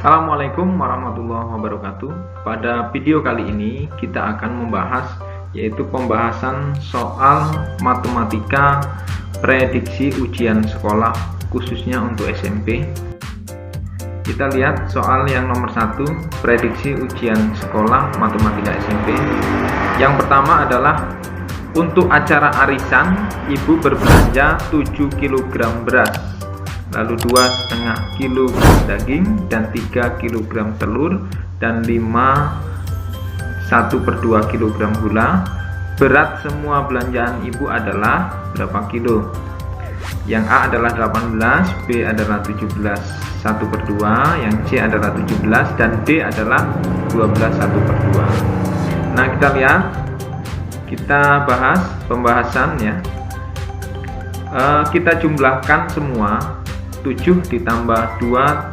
Assalamualaikum warahmatullahi wabarakatuh. Pada video kali ini kita akan membahas yaitu pembahasan soal matematika prediksi ujian sekolah khususnya untuk SMP. Kita lihat soal yang nomor 1, prediksi ujian sekolah matematika SMP. Yang pertama adalah untuk acara arisan ibu berbelanja 7 kg beras, lalu 2,5 kg daging dan 3 kg telur dan 1/2 kg gula. Berat semua belanjaan ibu adalah berapa kilo? Yang A adalah 18, B adalah 17 1/2, yang C adalah 17 dan D adalah 12 1/2. Nah, kita lihat, kita bahas pembahasan ya. Kita jumlahkan semua. 7 ditambah 2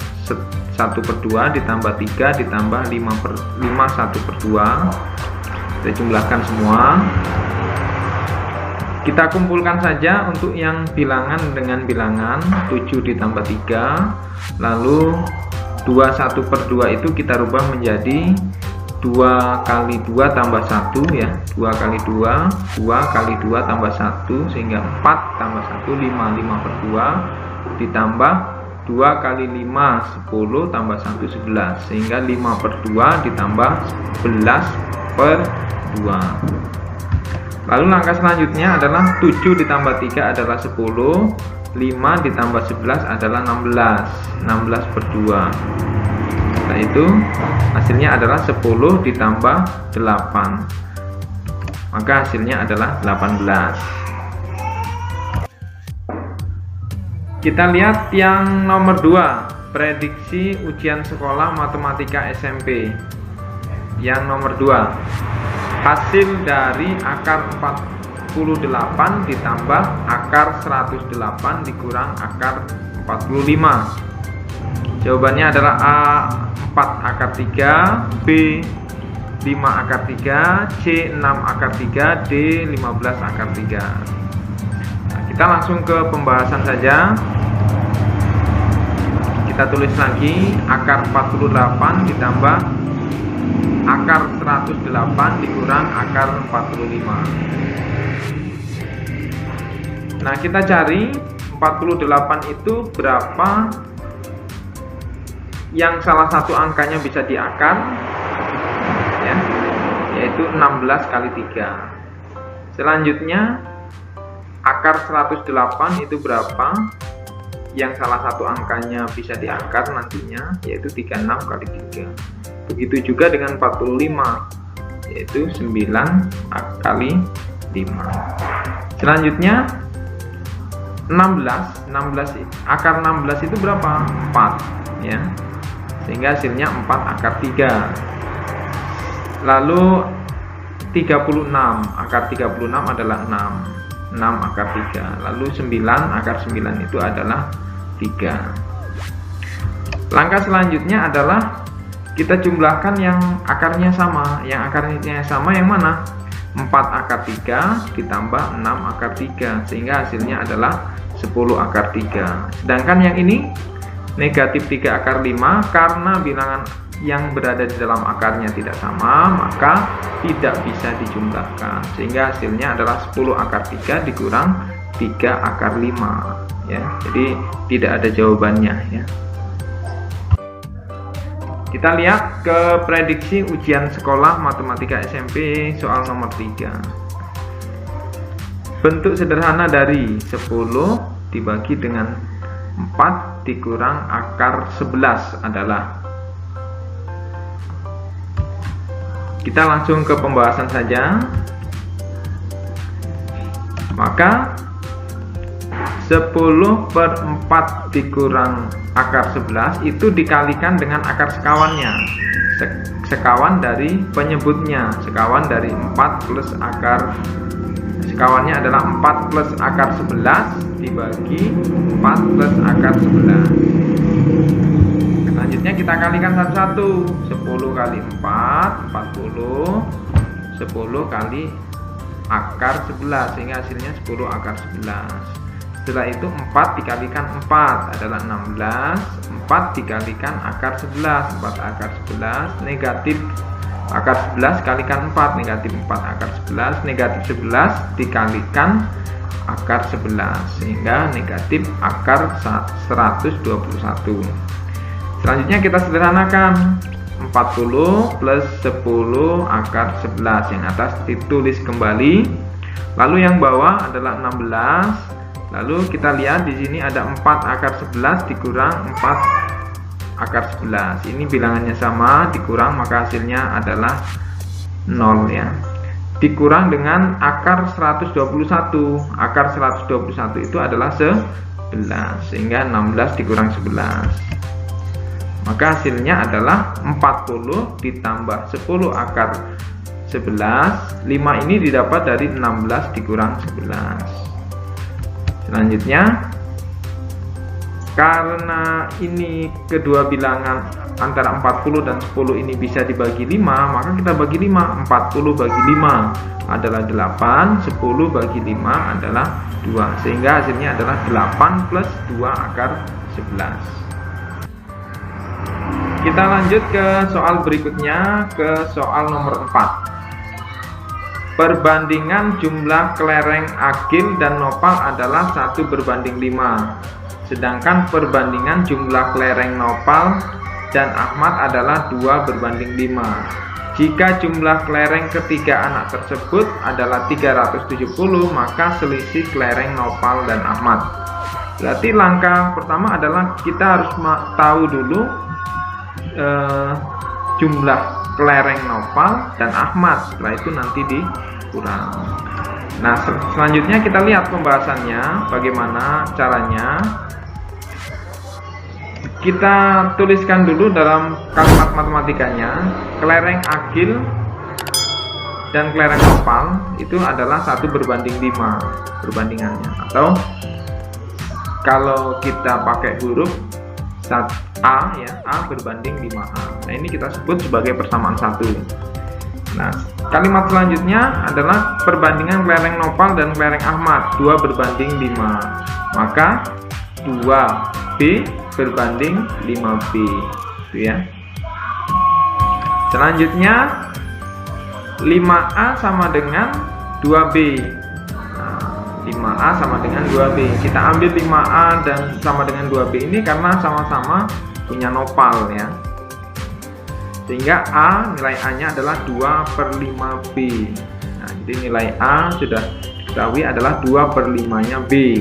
1/2 ditambah 3 ditambah 5 1/2. Kita jumlahkan semua. Kita kumpulkan saja untuk yang bilangan dengan bilangan. 7 ditambah 3, lalu 2 1/2 itu kita rubah menjadi 2 kali 2 tambah 1 ya, 2 kali 2 kali 2 tambah 1 sehingga 4 tambah 1 5/2 ditambah 2 kali 5 10 tambah 1 11 sehingga 5/2 ditambah 11/2. Lalu langkah selanjutnya adalah 7 ditambah 3 adalah 10, 5 ditambah 11 adalah 16/2. Nah, itu hasilnya adalah 10 ditambah 8, maka hasilnya adalah 18. Kita lihat yang nomor 2, prediksi ujian sekolah matematika SMP. Yang nomor 2, hasil dari akar 48 ditambah akar 108 dikurang akar 45. Jawabannya adalah A 4 akar 3, B 5 akar 3, C 6 akar 3, D 15 akar 3. Nah, kita langsung ke pembahasan saja. Kita tulis lagi, akar 48 ditambah akar 108 dikurang akar 45. Nah, kita cari 48 itu berapa yang salah satu angkanya bisa diakar ya, yaitu 16 kali 3. Selanjutnya akar 108 itu berapa yang salah satu angkanya bisa diakar nantinya, yaitu 36 kali 3. Begitu juga dengan 45, yaitu 9 kali 5. Selanjutnya 16 akar 16 itu berapa? 4 ya, sehingga hasilnya 4 akar 3. Lalu 36 akar 36 adalah 6 akar 3. Lalu 9 akar 9 itu adalah 3. Langkah selanjutnya adalah kita jumlahkan yang akarnya sama. Yang akarnya sama yang mana? 4 akar 3 ditambah 6 akar 3 sehingga hasilnya adalah 10 akar 3. Sedangkan yang ini negatif 3 akar 5, karena bilangan yang berada di dalam akarnya tidak sama, maka tidak bisa dijumlahkan sehingga hasilnya adalah 10 akar 3 dikurang 3 akar 5 ya. Jadi tidak ada jawabannya ya. Kita lihat ke prediksi ujian sekolah matematika SMP soal nomor 3. Bentuk sederhana dari 10 dibagi dengan 4 dikurang akar 11 adalah. Kita langsung ke pembahasan saja. Maka 10/4 dikurang akar 11 itu dikalikan dengan akar sekawannya. Sekawan dari penyebutnya, sekawan dari 4 plus akar, sekawannya adalah 4 plus akar 11 dibagi 4 plus akar 11. Selanjutnya kita kalikan satu-satu. 10 kali 4 40, 10 kali akar 11 sehingga hasilnya 10 akar 11. Setelah itu 4 dikalikan 4 adalah 16, 4 dikalikan akar 11. 4 akar 11 negatif akar 11 kalikan 4, negatif 4 akar 11, negatif 11 dikalikan akar 11, sehingga negatif akar 121. Selanjutnya kita sederhanakan. 40 plus 10 akar 11, yang atas ditulis kembali, lalu yang bawah adalah 16. Lalu kita lihat di sini ada 4 akar 11 dikurang 4 akar 11. Ini bilangannya sama, dikurang maka hasilnya adalah 0 ya. Dikurang dengan akar 121. Akar 121 itu adalah 11, sehingga 16 dikurang 11. Maka hasilnya adalah 40 ditambah 10 akar 11. 5 ini didapat dari 16 dikurang 11. Selanjutnya, karena ini kedua bilangan antara 40 dan 10 ini bisa dibagi 5, maka kita bagi 5. 40 bagi 5 adalah 8, 10 bagi 5 adalah 2, sehingga hasilnya adalah 8 plus 2 akar 11. Kita lanjut ke soal berikutnya, ke soal nomor 4. Perbandingan jumlah kelereng Agil dan Nopal adalah 1 berbanding 5. Sedangkan perbandingan jumlah kelereng Nopal dan Ahmad adalah 2 berbanding 5. Jika jumlah kelereng ketiga anak tersebut adalah 370, maka selisih kelereng Nopal dan Ahmad. Berarti langkah pertama adalah kita harus tahu dulu jumlah kelereng Nopal dan Ahmad. Setelah itu nanti dikurang. Nah, selanjutnya kita lihat pembahasannya, bagaimana caranya. Kita tuliskan dulu dalam kalimat matematikanya, kelereng Agil dan kelereng Nopal itu adalah 1 berbanding 5 perbandingannya, atau kalau kita pakai huruf A ya, A berbanding 5A. Nah, ini kita sebut sebagai persamaan 1. Nah, kalimat selanjutnya adalah perbandingan kelereng Nopal dan kelereng Ahmad, 2 berbanding 5. Maka 2B berbanding 5B, itu ya. Selanjutnya 5A sama dengan 2B. 5A sama dengan 2B. Kita ambil 5A dan sama dengan 2B ini karena sama-sama punya Nopal ya. Sehingga A, nilai A-nya adalah 2/5B. Nah, jadi nilai A sudah diketahui adalah 2/5-nya B.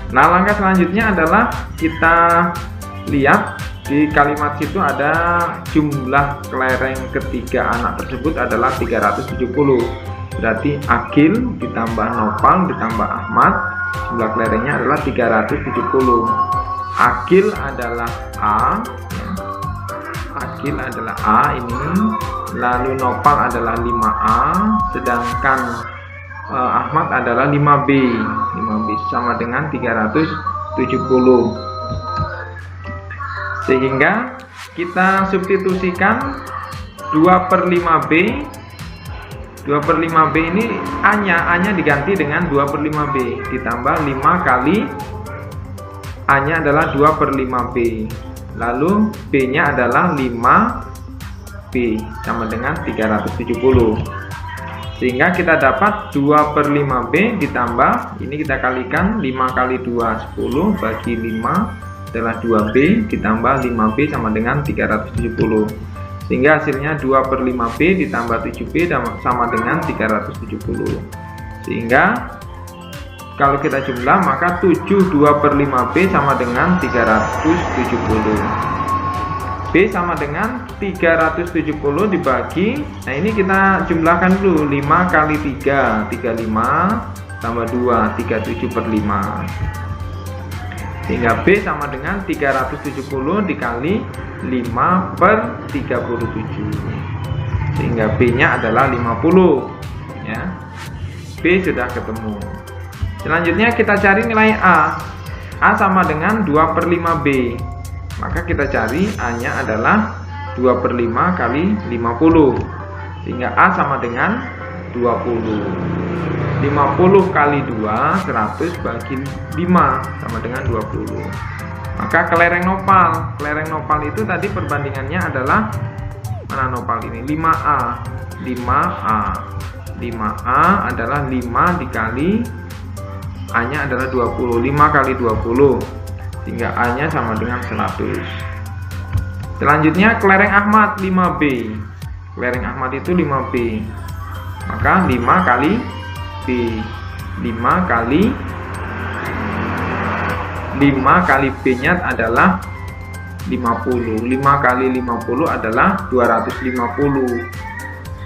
Nah, langkah selanjutnya adalah kita lihat di kalimat situ ada jumlah kelereng ketiga anak tersebut adalah 370. Berarti Agil ditambah Nopal ditambah Ahmad, jumlah kelerengnya adalah 370. Agil adalah A ya. Agil adalah A ini, lalu Nopal adalah 5A, sedangkan Ahmad adalah 5B. 5B sama dengan 370. Sehingga kita substitusikan 2/5B. 2/5B ini A-nya diganti dengan 2/5B ditambah 5 kali A-nya adalah 2/5B, lalu B-nya adalah 5B sama dengan 370. Sehingga kita dapat 2/5B ditambah, ini kita kalikan 5 kali 2 10, bagi 5 adalah 2B ditambah 5B sama dengan 370. Sehingga hasilnya 2/5B ditambah 7B sama dengan 370. Sehingga kalau kita jumlah maka 7 2/5B sama dengan 370. B sama dengan 370 dibagi, nah ini kita jumlahkan dulu, 5 kali 3, 35 tambah 2, 37/5. Sehingga B sama dengan 370 dikali 5/37, sehingga B-nya adalah 50 ya. B sudah ketemu. Selanjutnya kita cari nilai A. A sama dengan 2/5B, maka kita cari A-nya adalah 2/5 kali 50, sehingga A sama dengan 20. 50 kali 2 100 bagi 5 sama dengan 20. Maka kelereng nopal. Kelereng nopal itu tadi perbandingannya adalah, mana nopal ini? 5A. 5A. 5A adalah 5 dikali A-nya adalah 20. 5 kali 20. Sehingga A-nya sama dengan 100. Selanjutnya kelereng Ahmad 5B. Kelereng Ahmad itu 5B. Maka 5 kali B. 5 kali B-nya adalah 50. 5 kali 50 adalah 250.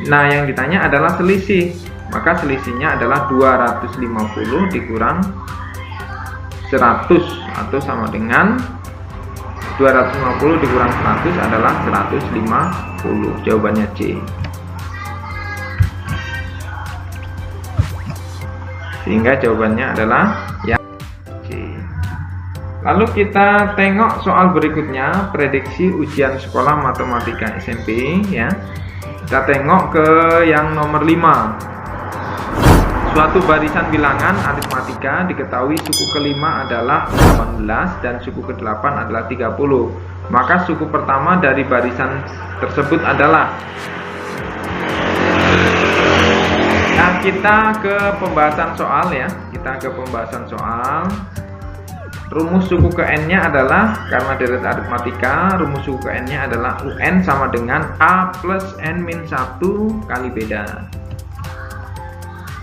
Nah, yang ditanya adalah selisih. Maka selisihnya adalah 250 dikurang 100 atau sama dengan 250 dikurang 100 adalah 150. Jawabannya C. Sehingga jawabannya adalah yang C. Lalu kita tengok soal berikutnya, prediksi ujian sekolah matematika SMP ya. Kita tengok ke yang nomor 5. Suatu barisan bilangan aritmatika diketahui suku kelima adalah 18 dan suku ke-8 adalah 30. Maka suku pertama dari barisan tersebut adalah. Nah, kita ke pembahasan soal ya. Kita ke pembahasan soal. Rumus suku ke n-nya adalah, karena deret aritmatika, rumus suku ke n-nya adalah UN sama dengan A plus N-1 kali beda.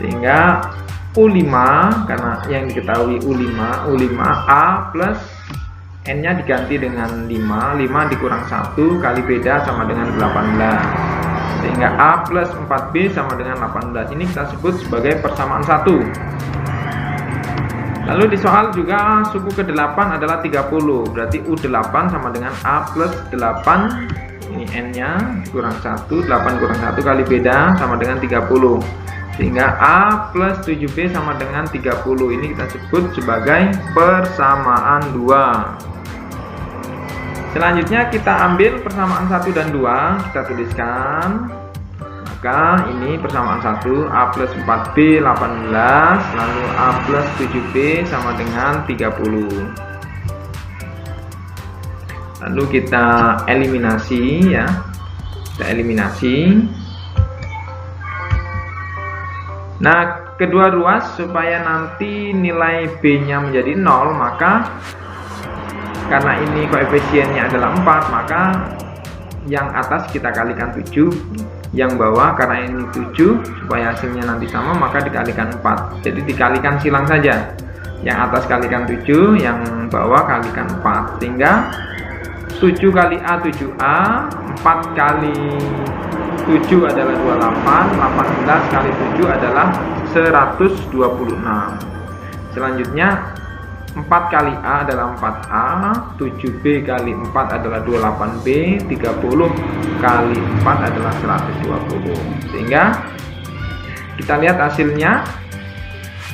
Sehingga U5, karena yang diketahui U5 A plus N-nya diganti dengan 5 dikurang 1 kali beda sama dengan 18. Sehingga A plus 4B sama dengan 18. Ini kita sebut sebagai persamaan 1. Lalu di soal juga suku ke-8 adalah 30. Berarti U8 sama dengan A plus 8. Ini N-nya dikurang 1, 8 kurang 1 kali beda sama dengan 30. Sehingga A plus 7B sama dengan 30. Ini kita sebut sebagai persamaan 2. Selanjutnya kita ambil persamaan 1 dan 2. Kita tuliskan. Maka ini persamaan 1, A plus 4B 18. Lalu A plus 7B sama dengan 30. Lalu kita eliminasi ya. Kita eliminasi. Nah, kedua ruas supaya nanti nilai B-nya menjadi 0, maka karena ini koefisiennya adalah 4, maka yang atas kita kalikan 7, yang bawah karena ini 7, supaya hasilnya nanti sama maka dikalikan 4. Jadi dikalikan silang saja. Yang atas kalikan 7, yang bawah kalikan 4. Sehingga 7 kali A 7A, 4 kali 7 adalah 28, 18 kali 7 adalah 126. Selanjutnya 4 kali A adalah 4A, 7B kali 4 adalah 28B, 30 kali 4 adalah 120. Sehingga kita lihat hasilnya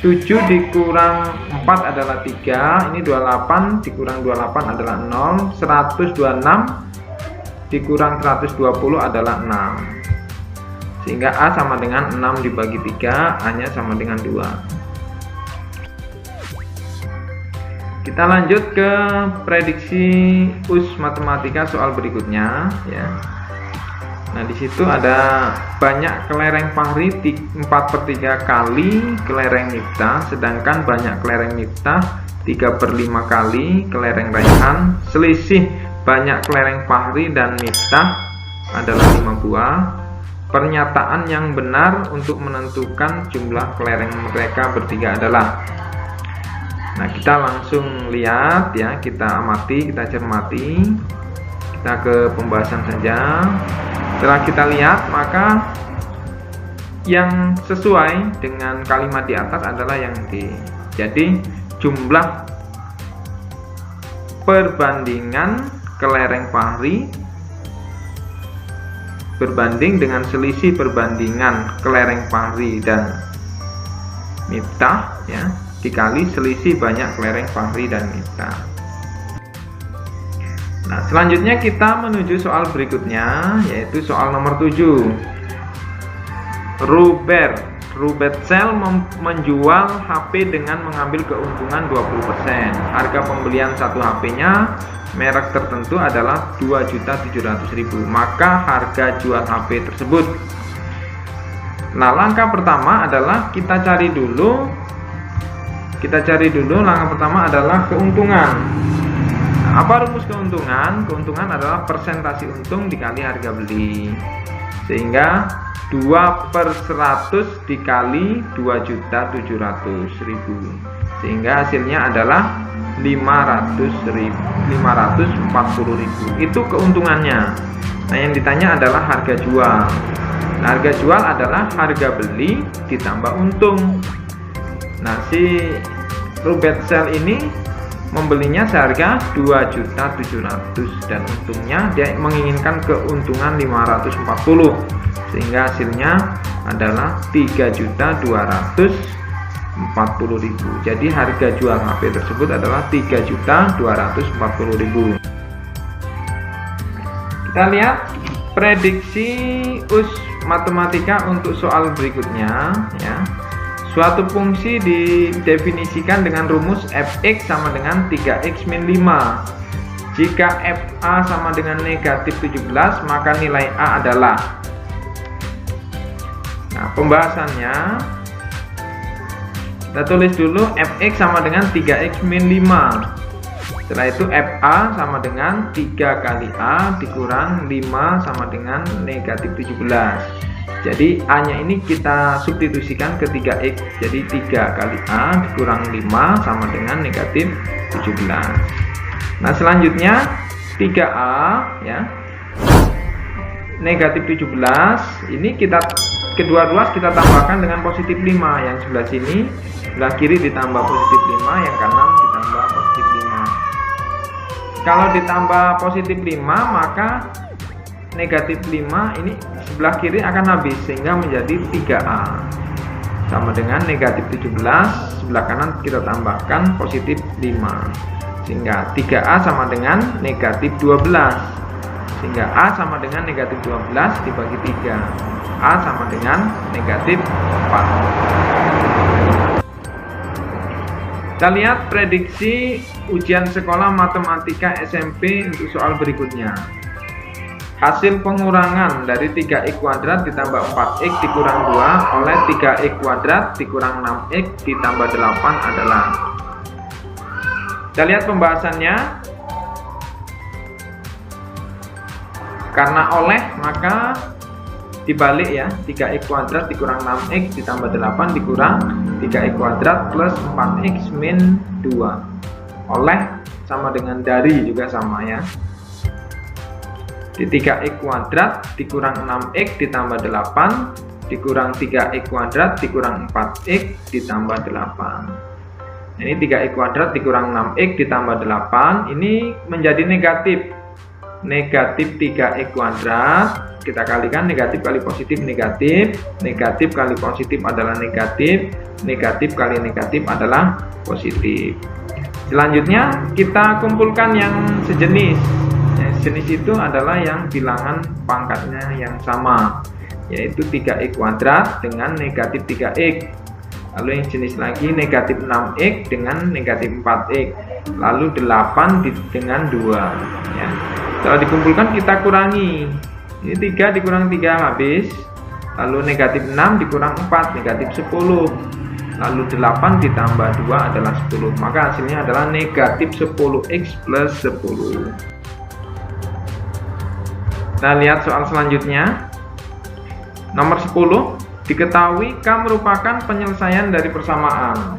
7 dikurang 4 adalah 3, ini 28 dikurang 28 adalah 0, 126 dikurang 120 adalah 6. Sehingga A sama dengan 6 dibagi 3, A nya sama dengan 2. Kita lanjut ke prediksi US matematika soal berikutnya ya. Nah, di situ ada banyak kelereng Fahri 4/3 kali kelereng Miftah, sedangkan banyak kelereng Miftah 3/5 kali kelereng Raihan. Selisih banyak kelereng Fahri dan Miftah adalah 5 buah. Pernyataan yang benar untuk menentukan jumlah kelereng mereka bertiga adalah. Nah, kita langsung lihat ya, kita amati, kita cermati. Kita ke pembahasan saja. Setelah kita lihat, maka yang sesuai dengan kalimat di atas adalah yang D. Jadi jumlah perbandingan kelereng Fahri berbanding dengan selisih perbandingan kelereng Fahri dan Miftah ya, dikali selisih banyak kelereng Fahri dan Miftah. Nah, selanjutnya kita menuju soal berikutnya, yaitu soal nomor 7. Robert Rubetsel menjual HP dengan mengambil keuntungan 20%. Harga pembelian satu HP-nya merek tertentu adalah 2.700.000. Maka harga jual HP tersebut. Nah, langkah pertama adalah kita cari dulu langkah pertama adalah keuntungan. Nah, apa rumus keuntungan? Keuntungan adalah persentase untung dikali harga beli. Sehingga 2/100 dikali 2.700.000, sehingga hasilnya adalah 540.000. Itu keuntungannya. Nah, yang ditanya adalah harga jual. Nah, harga jual adalah harga beli ditambah untung. Nah, si Rubetsel ini membelinya seharga 2.700.000 dan untungnya dia menginginkan keuntungan 540, sehingga hasilnya adalah 3.240.000. Jadi harga jual HP tersebut adalah 3.240.000. Kita lihat prediksi US matematika untuk soal berikutnya ya. Suatu fungsi didefinisikan dengan rumus fx sama dengan 3x min 5. Jika fa sama dengan negatif 17, maka nilai a adalah. Nah, pembahasannya kita tulis dulu fx sama dengan 3x min 5. Setelah itu fa sama dengan 3 kali a dikurang 5 sama dengan negatif 17. Jadi a nya ini kita substitusikan ke 3x. Jadi 3 kali a dikurang 5 sama dengan negatif 17. Nah, selanjutnya 3a ya, negatif 17 ini kedua ruas kita tambahkan dengan positif 5. Yang sebelah sini, sebelah kiri ditambah positif 5, yang kanan ditambah positif 5. Kalau ditambah positif 5, maka negatif 5 ini sebelah kiri akan habis, sehingga menjadi 3a sama dengan negatif 17. Sebelah kanan kita tambahkan positif 5, sehingga 3a sama dengan negatif 12, sehingga a sama dengan negatif 12 dibagi 3, a sama dengan negatif 4. Kita lihat prediksi ujian sekolah matematika SMP untuk soal berikutnya. Hasil pengurangan dari 3x kuadrat ditambah 4x dikurang 2 oleh 3x kuadrat dikurang 6x ditambah 8 adalah. Kita lihat pembahasannya. Karena oleh, maka dibalik ya. 3x kuadrat dikurang 6x ditambah 8 dikurang 3x kuadrat plus 4x min 2. Oleh sama dengan dari juga sama ya. Di 3x kuadrat dikurang 6x ditambah 8 dikurang 3x kuadrat dikurang 4x ditambah 8. Ini 3x kuadrat dikurang 6x ditambah 8 ini menjadi negatif. Negatif 3x kuadrat kita kalikan negatif kali positif negatif, negatif kali positif adalah negatif, negatif kali negatif adalah positif. Selanjutnya kita kumpulkan yang sejenis. Jenis itu adalah yang bilangan pangkatnya yang sama, yaitu 3x kuadrat dengan negatif 3x. Lalu yang jenis lagi negatif 6x dengan negatif 4x. Lalu 8 dengan 2 ya. Setelah dikumpulkan kita kurangi. Ini 3 dikurang 3 habis. Lalu negatif 6 dikurang 4 negatif 10. Lalu 8 ditambah 2 adalah 10. Maka hasilnya adalah negatif 10x plus 10. Kita lihat soal selanjutnya. Nomor 10. Diketahui K merupakan penyelesaian dari persamaan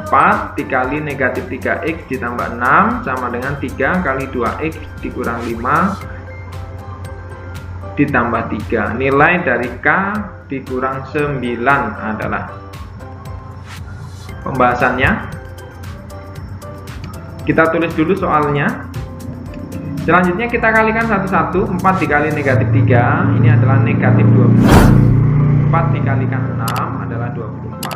4 dikali negatif 3x ditambah 6 sama dengan 3 kali 2x dikurang 5 ditambah 3. Nilai dari K dikurang 9 adalah. Pembahasannya kita tulis dulu soalnya. Selanjutnya kita kalikan satu-satu. 4 dikali negatif 3 ini adalah negatif 12. 4 dikalikan 6 adalah 24.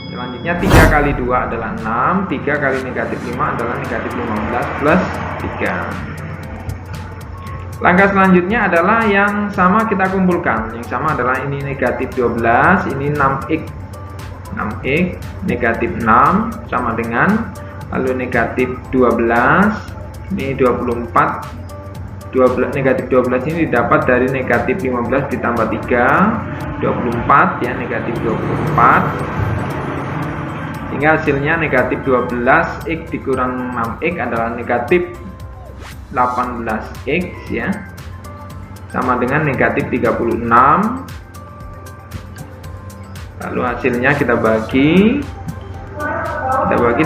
Selanjutnya 3 kali 2 adalah 6. 3 kali negatif 5 adalah negatif 15 plus 3. Langkah selanjutnya adalah yang sama kita kumpulkan. Yang sama adalah ini negatif 12, ini 6x 6x, negatif 6 sama dengan, lalu negatif 12, ini 24, negatif 12 ini didapat dari negatif 15 ditambah 3, 24 ya, negatif 24, sehingga hasilnya negatif 12x dikurang 6x adalah negatif 18x ya, sama dengan negatif 36. Lalu hasilnya kita bagi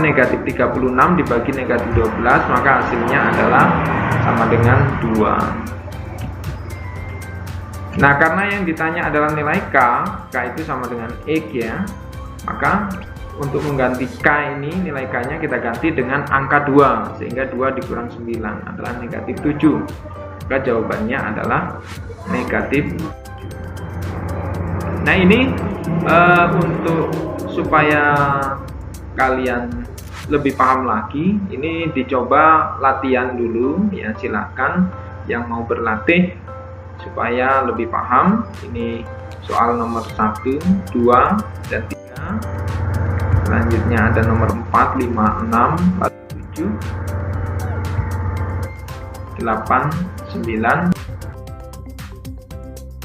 negatif 36 dibagi negatif 12, maka hasilnya adalah sama dengan 2. Nah, karena yang ditanya adalah nilai K itu sama dengan X ya, maka untuk mengganti K ini, nilai K nya kita ganti dengan angka 2, sehingga 2 dikurang 9 adalah negatif 7, maka jawabannya adalah negatif. Nah, ini untuk supaya kalian lebih paham lagi, ini dicoba latihan dulu ya, silakan yang mau berlatih supaya lebih paham. Ini soal nomor 1, 2, dan 3. Selanjutnya ada nomor 4, 5, 6, 7, 8, 9.